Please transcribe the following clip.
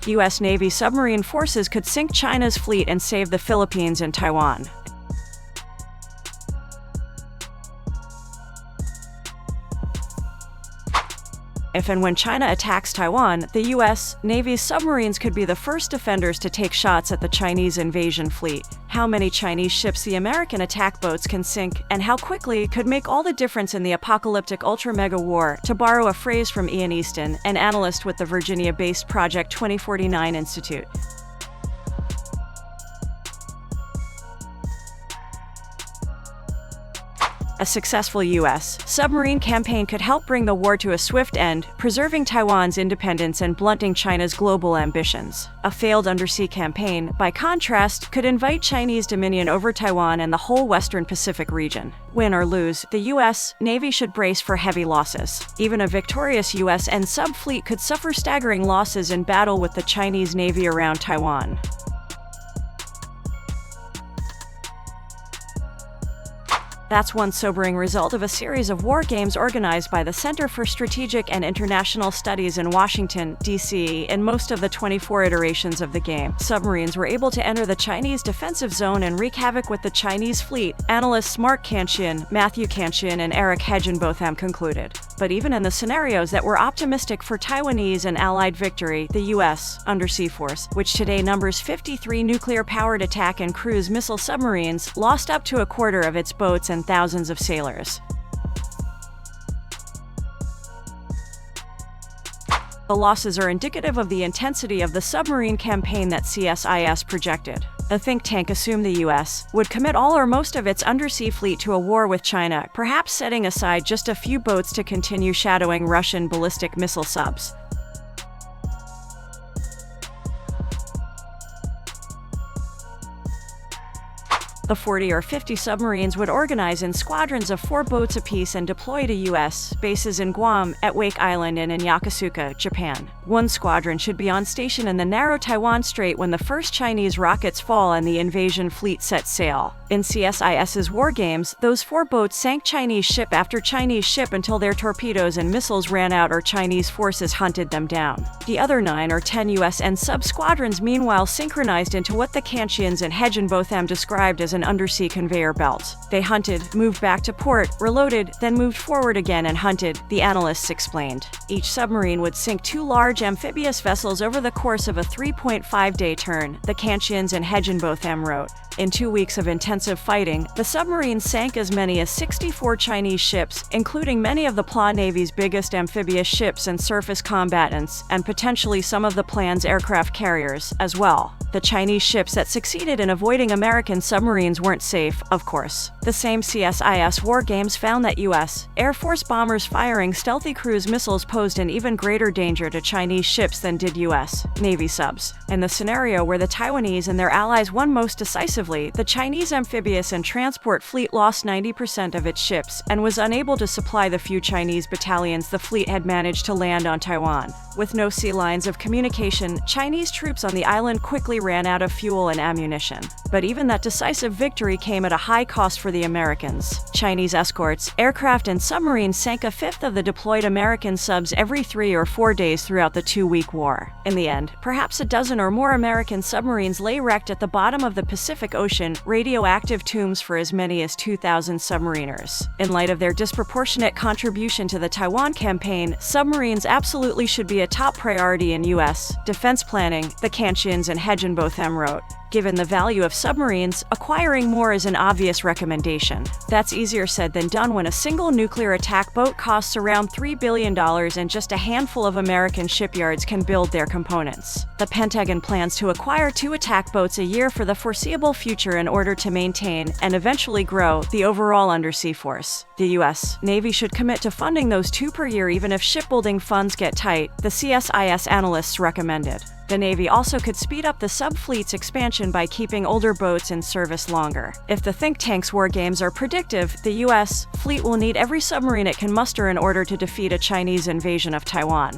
U.S. Navy submarine forces could sink China's fleet and save the Philippines and Taiwan. If and when China attacks Taiwan, the U.S. Navy's submarines could be the first defenders to take shots at the Chinese invasion fleet. How many Chinese ships the American attack boats can sink, and how quickly, could make all the difference in the apocalyptic ultra-mega war, to borrow a phrase from Ian Easton, an analyst with the Virginia-based Project 2049 Institute. A successful U.S. submarine campaign could help bring the war to a swift end, preserving Taiwan's independence and blunting China's global ambitions. A failed undersea campaign, by contrast, could invite Chinese dominion over Taiwan and the whole Western Pacific region. Win or lose, the U.S. Navy should brace for heavy losses. Even a victorious U.S. sub-fleet could suffer staggering losses in battle with the Chinese Navy around Taiwan. That's one sobering result of a series of war games organized by the Center for Strategic and International Studies in Washington, D.C. In most of the 24 iterations of the game, submarines were able to enter the Chinese defensive zone and wreak havoc with the Chinese fleet, analysts Mark Kanchian, Matthew Kanchian, and Eric Hedgenbotham concluded. But even in the scenarios that were optimistic for Taiwanese and Allied victory, the U.S. Undersea Force, which today numbers 53 nuclear-powered attack and cruise missile submarines, lost up to a quarter of its boats and thousands of sailors. The losses are indicative of the intensity of the submarine campaign that CSIS projected. A think tank assumed the U.S. would commit all or most of its undersea fleet to a war with China, perhaps setting aside just a few boats to continue shadowing Russian ballistic missile subs. The 40 or 50 submarines would organize in squadrons of 4 boats apiece and deploy to U.S. bases in Guam, at Wake Island, and in Yokosuka, Japan. One squadron should be on station in the narrow Taiwan Strait when the first Chinese rockets fall and the invasion fleet sets sail. In CSIS's war games, those 4 boats sank Chinese ship after Chinese ship until their torpedoes and missiles ran out or Chinese forces hunted them down. The other 9 or 10 U.S. sub-squadrons meanwhile synchronized into what the Kanchians and Hedgenbotham described as an undersea conveyor belt. They hunted, moved back to port, reloaded, then moved forward again and hunted, the analysts explained. Each submarine would sink 2 large amphibious vessels over the course of a 3.5-day turn, the Kanchians and Hedgenbotham wrote. In 2 weeks of intensive fighting, the submarines sank as many as 64 Chinese ships, including many of the PLA Navy's biggest amphibious ships and surface combatants, and potentially some of the plan's aircraft carriers, as well. The Chinese ships that succeeded in avoiding American submarines weren't safe, of course. The same CSIS war games found that U.S. Air Force bombers firing stealthy cruise missiles posed an even greater danger to Chinese ships than did U.S. Navy subs. In the scenario where the Taiwanese and their allies won most decisively, the Chinese amphibious and transport fleet lost 90% of its ships and was unable to supply the few Chinese battalions the fleet had managed to land on Taiwan. With no sea lines of communication, Chinese troops on the island quickly ran out of fuel and ammunition. But even that decisive victory came at a high cost for the Americans. Chinese escorts, aircraft, and submarines sank a fifth of the deployed American subs every 3 or 4 days throughout the 2-week war. In the end, perhaps a dozen or more American submarines lay wrecked at the bottom of the Pacific Ocean, radioactive tombs for as many as 2,000 submariners. In light of their disproportionate contribution to the Taiwan campaign, submarines absolutely should be a top priority in U.S. defense planning, the Kanchians and Hedgenbotham wrote. Given the value of submarines, acquiring more is an obvious recommendation. That's easier said than done when a single nuclear attack boat costs around $3 billion and just a handful of American shipyards can build their components. The Pentagon plans to acquire 2 attack boats a year for the foreseeable future in order to maintain, and eventually grow, the overall undersea force. The U.S. Navy should commit to funding those 2 per year even if shipbuilding funds get tight, the CSIS analysts recommended. The Navy also could speed up the sub-fleet's expansion by keeping older boats in service longer. If the think tank's war games are predictive, the U.S. fleet will need every submarine it can muster in order to defeat a Chinese invasion of Taiwan.